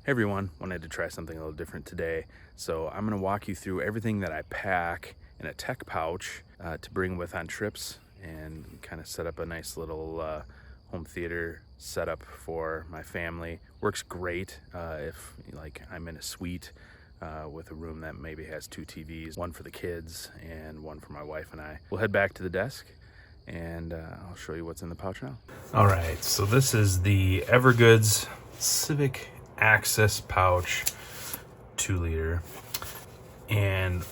Hey everyone, wanted to try something a little different today. So I'm gonna walk you through everything that I pack in a tech pouch to bring with on trips and kind of set up a nice little home theater setup for my family. Works great if like I'm in a suite with a room that maybe has two TVs, one for the kids and one for my wife and I. We'll head back to the desk and I'll show you what's in the pouch now. All right, so this is the Evergoods Civic Access pouch 2-liter, and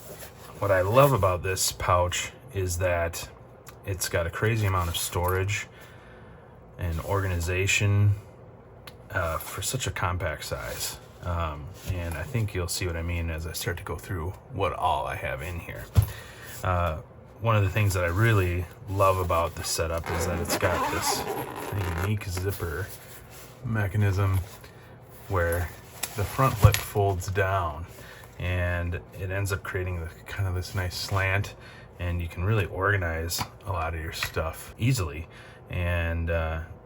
what I love about this pouch is that it's got a crazy amount of storage and organization for such a compact size, and I think you'll see what I mean as I start to go through what all I have in here. One of the things that I really love about this setup is that it's got this unique zipper mechanism where the front lip folds down and it ends up creating kind of this nice slant, and you can really organize a lot of your stuff easily, and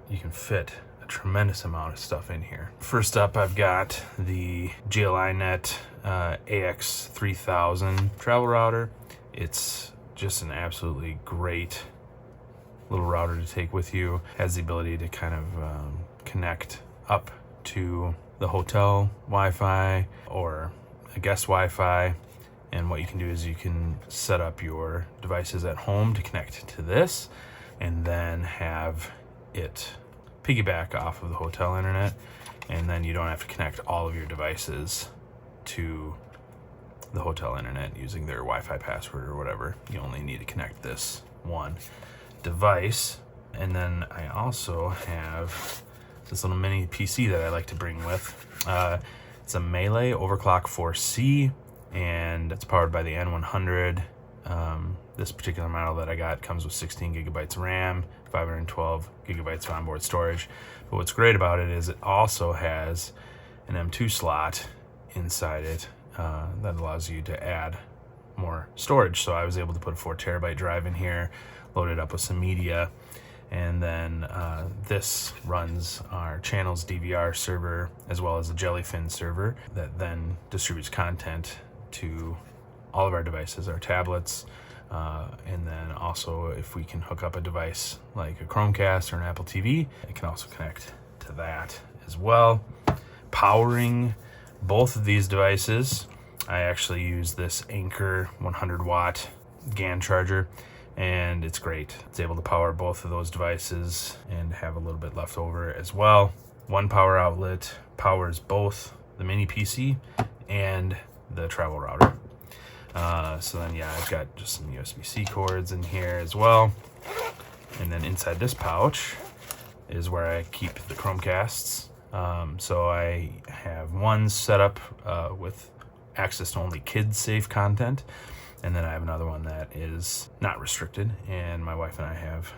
you can fit a tremendous amount of stuff in here. First up, I've got the GLInet AX3000 travel router. It's just an absolutely great little router to take with you. Has the ability to kind of connect up to the hotel Wi-Fi or a guest Wi-Fi, and what you can do is you can set up your devices at home to connect to this and then have it piggyback off of the hotel internet, and then you don't have to connect all of your devices to the hotel internet using their Wi-Fi password or whatever. You only need to connect this one device. And then I also have this little mini PC that I like to bring with. It's a Melee Overclock 4C, and it's powered by the N100. This particular model that I got comes with 16 gigabytes of RAM, 512 gigabytes of onboard storage. But what's great about it is it also has an M2 slot inside it that allows you to add more storage. So I was able to put a 4 terabyte drive in here, load it up with some media, and then this runs our channel's DVR server as well as the Jellyfin server that then distributes content to all of our devices, our tablets, and then also if we can hook up a device like a Chromecast or an Apple TV, it can also connect to that as well. Powering both of these devices, I actually use this Anker 100 watt GAN charger, and it's great. It's able to power both of those devices and have a little bit left over as well. One power outlet powers both the mini PC and the travel router. So then yeah, I've got just some USB-C cords in here as well. And then inside this pouch is where I keep the Chromecasts. So I have one set up with access to only kids-safe content, and then I have another one that is not restricted, and my wife and I have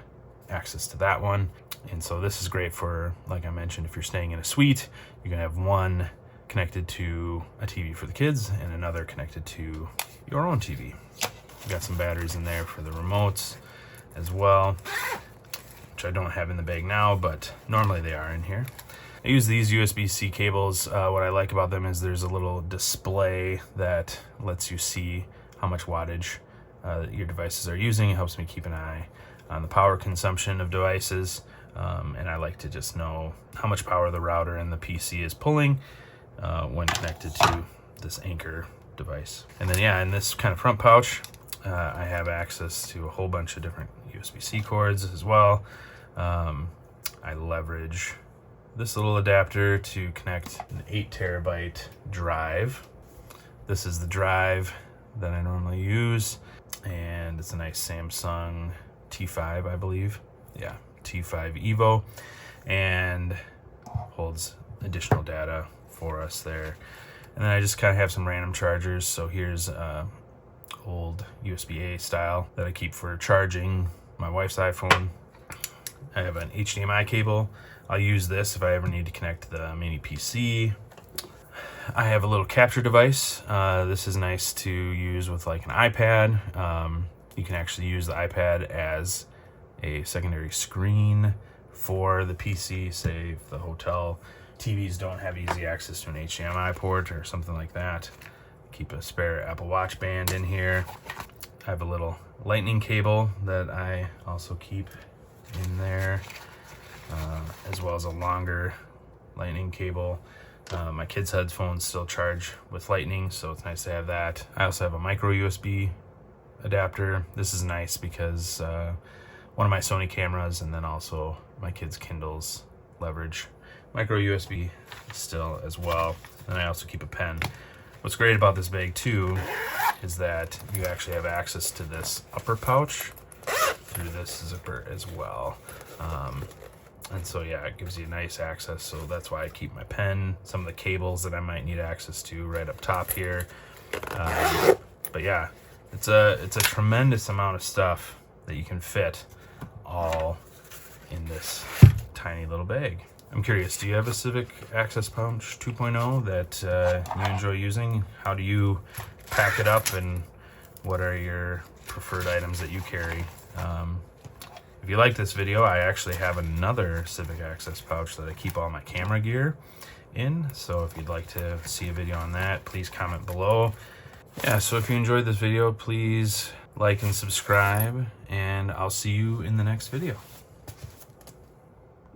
access to that one. And so this is great for, like I mentioned, if you're staying in a suite, you can have one connected to a TV for the kids and another connected to your own TV. We've got some batteries in there for the remotes as well, which I don't have in the bag now, but normally they are in here. I use these USB-C cables. What I like about them is there's a little display that lets you see how much wattage your devices are using. It helps me keep an eye on the power consumption of devices, and I like to just know how much power the router and the PC is pulling when connected to this Anker device. And then yeah, in this kind of front pouch, I have access to a whole bunch of different USB-C cords as well. I leverage this little adapter to connect an 8 terabyte drive. This is the drive that I normally use, and it's a nice Samsung T5, I believe. Yeah, T5 Evo, and holds additional data for us there. And then I just kind of have some random chargers. So here's old USB-A style that I keep for charging my wife's iPhone. I have an HDMI cable. I'll use this if I ever need to connect the mini PC. I have a little capture device. This is nice to use with like an iPad. You can actually use the iPad as a secondary screen for the PC, say if the hotel TVs don't have easy access to an HDMI port or something like that. Keep a spare Apple Watch band in here. I have a little lightning cable that I also keep in there, as well as a longer lightning cable. My kids' headphones still charge with lightning, so it's nice to have that. I also have a micro USB adapter. This is nice because one of my Sony cameras and then also my kids' Kindles leverage micro USB still as well. And I also keep a pen. What's great about this bag too is that you actually have access to this upper pouch through this zipper as well. And so yeah, it gives you nice access. So that's why I keep my pen, some of the cables that I might need access to right up top here. But yeah, it's a tremendous amount of stuff that you can fit all in this tiny little bag. I'm curious, do you have a Civic Access Pouch 2.0 that you enjoy using? How do you pack it up, and what are your preferred items that you carry? If you like this video, I actually have another Civic Access Pouch that I keep all my camera gear in. So if you'd like to see a video on that, please comment below. Yeah, so if you enjoyed this video, please like and subscribe, and I'll see you in the next video.